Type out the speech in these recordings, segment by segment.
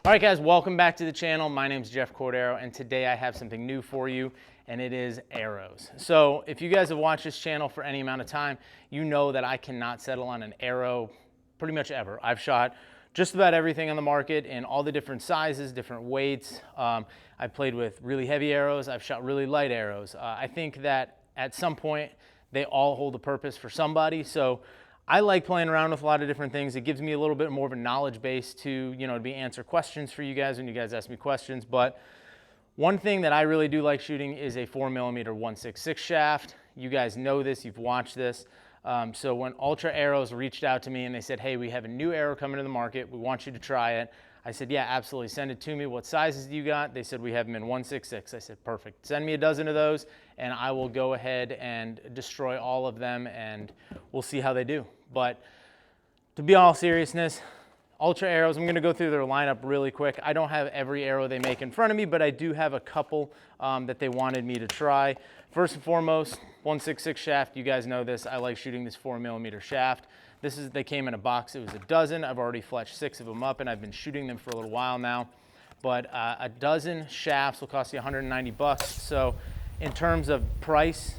All right, guys, welcome back to the channel. My name's Jeff Cordero, and today I have something new for you, and it is arrows. So if you guys have watched this channel for any amount of time, you know that I cannot settle on an arrow pretty much ever. I've shot just about everything on the market in all the different sizes, different weights. I've played with really heavy arrows. I've shot really light arrows. I think that at some point, they all hold a purpose for somebody. So I like playing around with a lot of different things. It gives me a little bit more of a knowledge base to, to answer questions for you guys when you guys ask me questions. But one thing that I really do like shooting is a 4mm 1/6/6 shaft. You guys know this, you've watched this. So when Altra Arrows reached out to me and they said, hey, we have a new arrow coming to the market, we want you to try it. I said, yeah, absolutely, send it to me. What sizes do you got? They said, we have them in 1/6/6. I said, perfect. Send me a dozen of those and I will go ahead and destroy all of them and we'll see how they do. But to be all seriousness, Altra Arrows, I'm gonna go through their lineup really quick. I don't have every arrow they make in front of me, but I do have a couple that they wanted me to try. First and foremost, 1/6/6 shaft. You guys know this. I like shooting this 4mm shaft. They came in a box. It was a dozen. I've already fletched 6 of them up, and I've been shooting them for a little while now. But a dozen shafts will cost you 190 bucks. So in terms of price,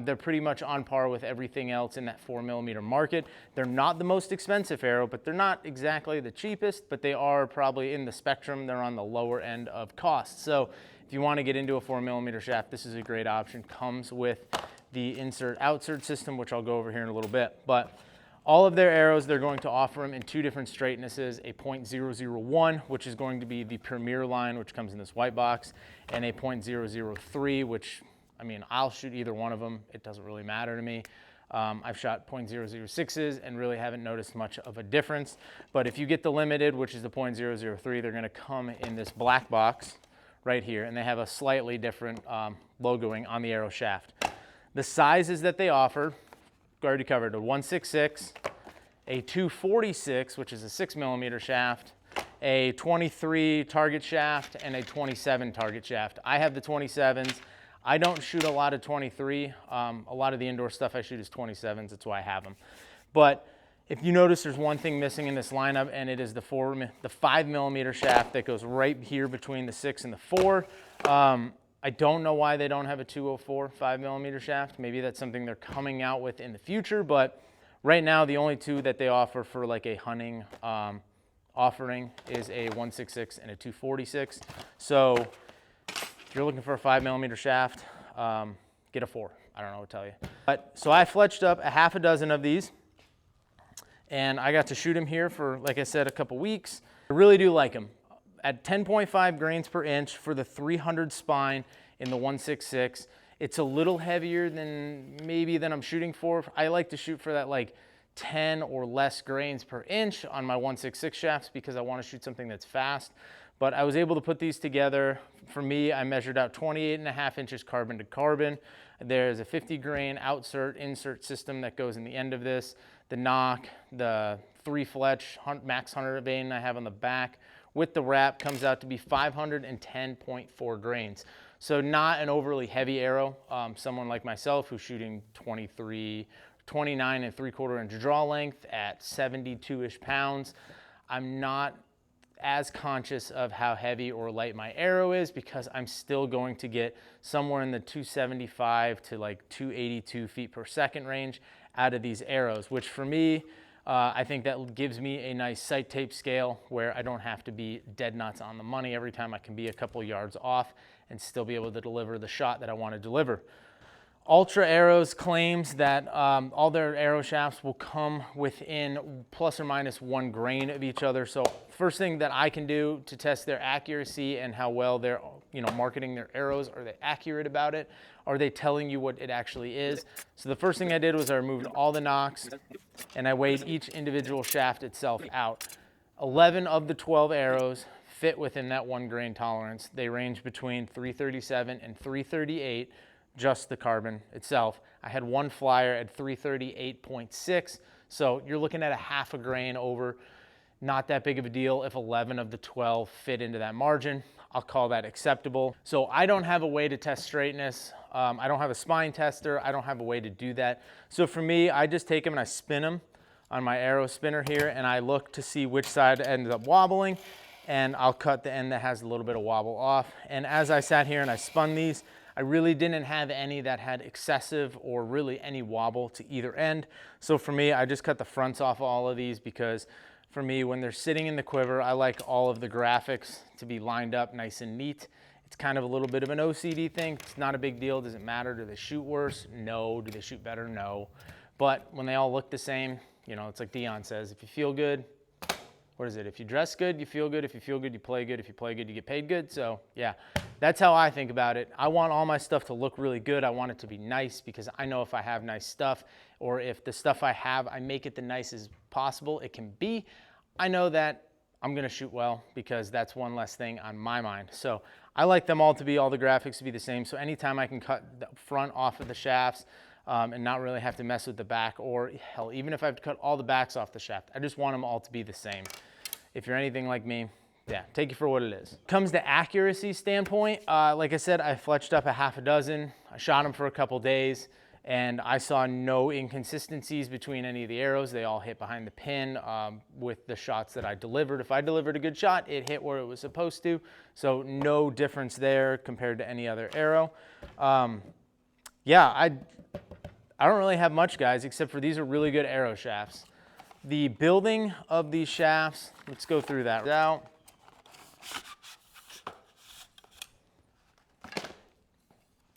they're pretty much on par with everything else in that 4mm market. They're not the most expensive arrow, but they're not exactly the cheapest, but they are probably in the spectrum. They're on the lower end of cost. So if you want to get into a 4mm shaft, this is a great option. Comes with the insert-outsert system, which I'll go over here in a little bit. But all of their arrows, they're going to offer them in 2 different straightnesses, a .001, which is going to be the premier line, which comes in this white box, and a .003, which, I mean, I'll shoot either one of them. It doesn't really matter to me. I've shot .006s and really haven't noticed much of a difference. But if you get the limited, which is the .003, they're gonna come in this black box right here, and they have a slightly different logoing on the arrow shaft. The sizes that they offer, already covered, a 1/6/6, a 246, which is a 6mm shaft, a 23 target shaft, and a 27 target shaft. I have the 27s. I don't shoot a lot of 23. A lot of the indoor stuff I shoot is 27s. That's why I have them. But if you notice, there's one thing missing in this lineup, and it is the 5mm shaft that goes right here between the 6 and the 4. I don't know why they don't have a 204 5mm shaft. Maybe that's something they're coming out with in the future, but right now the only 2 that they offer for like a hunting offering is a 1/6/6 and a 246. So if you're looking for a 5mm shaft, get a 4. I don't know what to tell you. But so I fletched up a half a dozen of these, and I got to shoot them here for, like I said, a couple weeks. I really do like them. At 10.5 grains per inch for the 300 spine in the 1/6/6, it's a little heavier than I'm shooting for. I like to shoot for that like 10 or less grains per inch on my 1/6/6 shafts because I want to shoot something that's fast. But I was able to put these together. For me, I measured out 28.5 inches carbon to carbon. There's a 50 grain insert system that goes in the end of this. The nock, the 3 fletch max hunter vein I have on the back with the wrap comes out to be 510.4 grains. So not an overly heavy arrow. Someone like myself who's shooting 29 3/4 inch draw length at 72-ish pounds, I'm not as conscious of how heavy or light my arrow is because I'm still going to get somewhere in the 275 to like 282 feet per second range out of these arrows, which for me, I think that gives me a nice sight tape scale where I don't have to be dead nuts on the money every time. I can be a couple yards off and still be able to deliver the shot that I want to deliver. Altra Arrows claims that all their arrow shafts will come within plus or minus 1 grain of each other. So first thing that I can do to test their accuracy and how well they're marketing their arrows, are they accurate about it? Are they telling you what it actually is? So the first thing I did was I removed all the nocks and I weighed each individual shaft itself out. 11 of the 12 arrows fit within that 1 grain tolerance. They range between 337 and 338. Just the carbon itself. I had one flyer at 338.6, so you're looking at a half a grain over. Not that big of a deal if 11 of the 12 fit into that margin. I'll call that acceptable. So I don't have a way to test straightness. I don't have a spine tester. I don't have a way to do that. So for me, I just take them and I spin them on my arrow spinner here, and I look to see which side ends up wobbling. and I'll cut the end that has a little bit of wobble off. And as I sat here and I spun these, I really didn't have any that had excessive or really any wobble to either end. So for me, I just cut the fronts off all of these because for me, when they're sitting in the quiver, I like all of the graphics to be lined up nice and neat. It's kind of a little bit of an OCD thing. It's not a big deal. Does it matter? Do they shoot worse? No. Do they shoot better? No. But when they all look the same, you know, it's like Dion says, if you feel good, what is it? If you dress good, you feel good. If you feel good, you play good. If you play good, you get paid good. So yeah, that's how I think about it. I want all my stuff to look really good. I want it to be nice because I know if I have nice stuff, or if the stuff I have, I make it the nicest possible it can be, I know that I'm gonna shoot well because that's one less thing on my mind. So I like them all to be, all the graphics to be the same. So anytime I can cut the front off of the shafts and not really have to mess with the back, or hell, even if I have to cut all the backs off the shaft, I just want them all to be the same. If you're anything like me, yeah, take it for what it is. Comes to accuracy standpoint, like I said, I fletched up a half a dozen. I shot them for a couple days, and I saw no inconsistencies between any of the arrows. They all hit behind the pin with the shots that I delivered. If I delivered a good shot, it hit where it was supposed to. So no difference there compared to any other arrow. Yeah, I don't really have much, guys, except for these are really good arrow shafts. The building of these shafts, let's go through that out.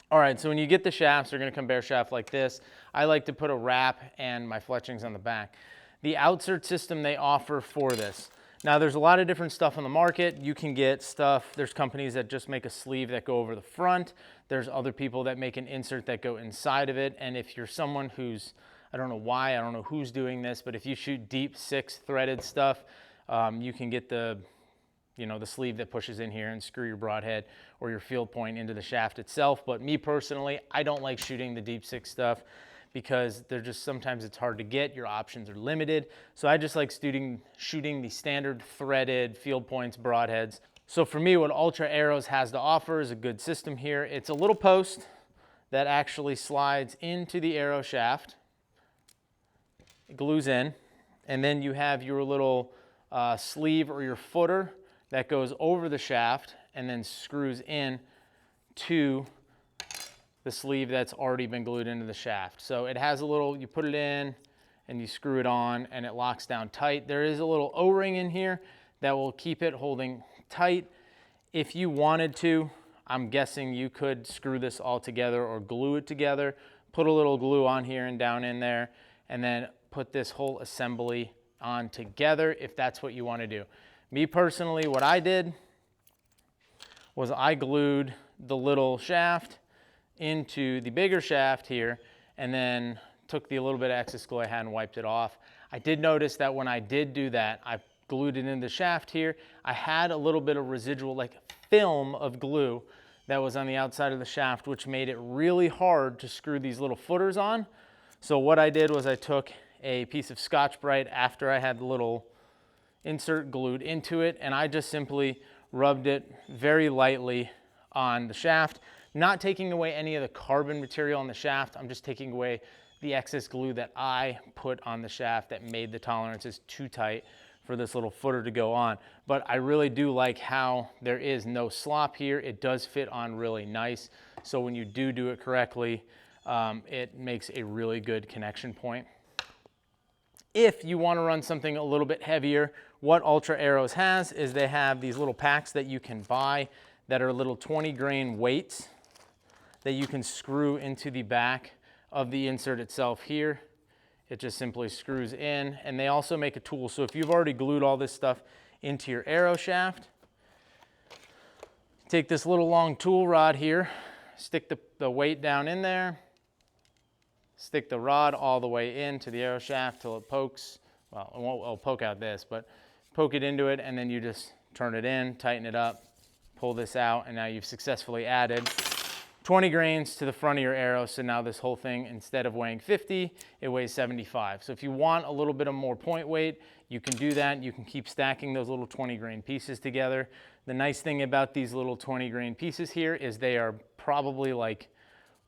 All right, so when you get the shafts, they're gonna come bare shaft like this. I like to put a wrap and my fletchings on the back. The outsert system they offer for this. Now there's a lot of different stuff on the market. You can get stuff, there's companies that just make a sleeve that go over the front. There's other people that make an insert that go inside of it. And if you're someone who's, I don't know why, I don't know who's doing this, but if you shoot deep 6 threaded stuff, you can get the, you know, the sleeve that pushes in here and screw your broadhead or your field point into the shaft itself. But me personally, I don't like shooting the deep 6 stuff because they're just, sometimes it's hard to get, your options are limited. So I just like shooting the standard threaded field points, broadheads. So for me, what Altra Arrows has to offer is a good system here. It's a little post that actually slides into the arrow shaft. It glues in, and then you have your little sleeve or your footer that goes over the shaft and then screws in to the sleeve that's already been glued into the shaft. So it has a little, you put it in and you screw it on and it locks down tight. There is a little O-ring in here that will keep it holding tight. If you wanted to, I'm guessing you could screw this all together or glue it together, put a little glue on here and down in there, and then put this whole assembly on together if that's what you want to do. Me personally, what I did was I glued the little shaft into the bigger shaft here and then took the little bit of excess glue I had and wiped it off. I did notice that when I did do that, I glued it in the shaft here. I had a little bit of residual, like film of glue that was on the outside of the shaft, which made it really hard to screw these little footers on. So what I did was I took a piece of Scotch-Brite after I had the little insert glued into it, and I just simply rubbed it very lightly on the shaft, not taking away any of the carbon material on the shaft. I'm just taking away the excess glue that I put on the shaft that made the tolerances too tight for this little footer to go on. But I really do like how there is no slop here. It does fit on really nice. So when you do it correctly, it makes a really good connection point. If you want to run something a little bit heavier, what Altra Arrows has is they have these little packs that you can buy that are little 20 grain weights that you can screw into the back of the insert itself here. It just simply screws in, and they also make a tool. So if you've already glued all this stuff into your arrow shaft, take this little long tool rod here, stick the weight down in there, stick the rod all the way into the arrow shaft till it pokes. Well, it'll poke out this, but poke it into it, and then you just turn it in, tighten it up, pull this out, and now you've successfully added 20 grains to the front of your arrow. So now this whole thing, instead of weighing 50, it weighs 75. So if you want a little bit of more point weight, you can do that. You can keep stacking those little 20 grain pieces together. The nice thing about these little 20 grain pieces here is they are probably like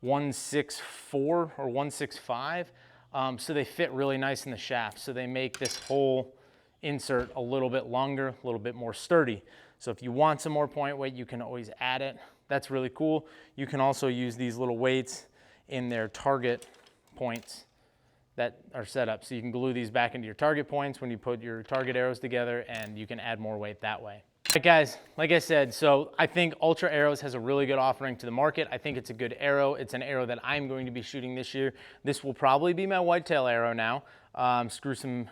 164 or 165. So they fit really nice in the shaft. So they make this whole insert a little bit longer, a little bit more sturdy. So if you want some more point weight, you can always add it. That's really cool. You can also use these little weights in their target points that are set up. So you can glue these back into your target points when you put your target arrows together, and you can add more weight that way. All right, guys, like I said, so I think Altra Arrows has a really good offering to the market. I think it's a good arrow. It's an arrow that I'm going to be shooting this year. This will probably be my whitetail arrow now. Screw some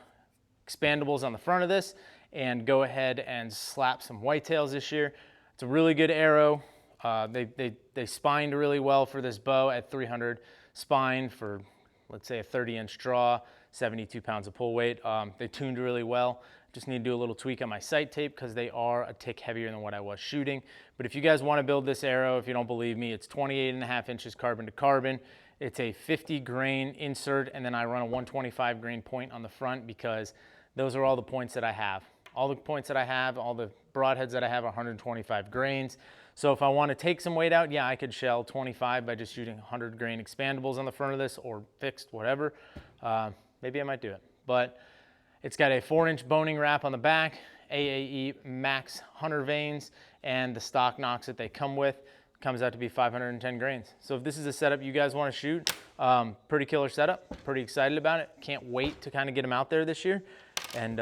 expandables on the front of this and go ahead and slap some whitetails this year. It's a really good arrow. They spined really well for this bow at 300 spine for, let's say, a 30-inch draw, 72 pounds of pull weight. They tuned really well. Just need to do a little tweak on my sight tape because they are a tick heavier than what I was shooting. But if you guys want to build this arrow, if you don't believe me, it's 28.5 inches carbon to carbon. It's a 50 grain insert, and then I run a 125 grain point on the front because those are all the points that I have. All the points that I have, all the broadheads that I have are 125 grains. So if I want to take some weight out, yeah, I could shell 25 by just shooting 100 grain expandables on the front of this, or fixed, whatever. Maybe I might do it. But it's got a 4-inch boning wrap on the back, AAE max hunter vanes, and the stock nocks that they come with comes out to be 510 grains. So if this is a setup you guys want to shoot, pretty killer setup, pretty excited about it. Can't wait to kind of get them out there this year, and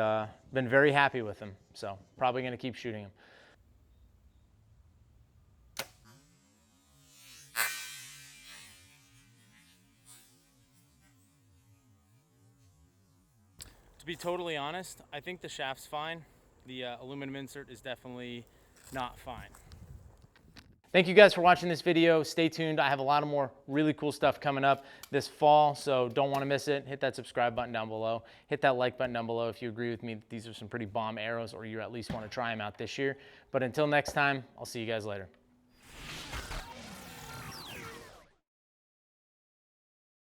been very happy with them. So probably going to keep shooting them. To be totally honest, I think the shaft's fine. The aluminum insert is definitely not fine. Thank you guys for watching this video. Stay tuned. I have a lot of more really cool stuff coming up this fall, so don't want to miss it. Hit that subscribe button down below. Hit that like button down below if you agree with me that these are some pretty bomb arrows, or you at least want to try them out this year. But until next time, I'll see you guys later.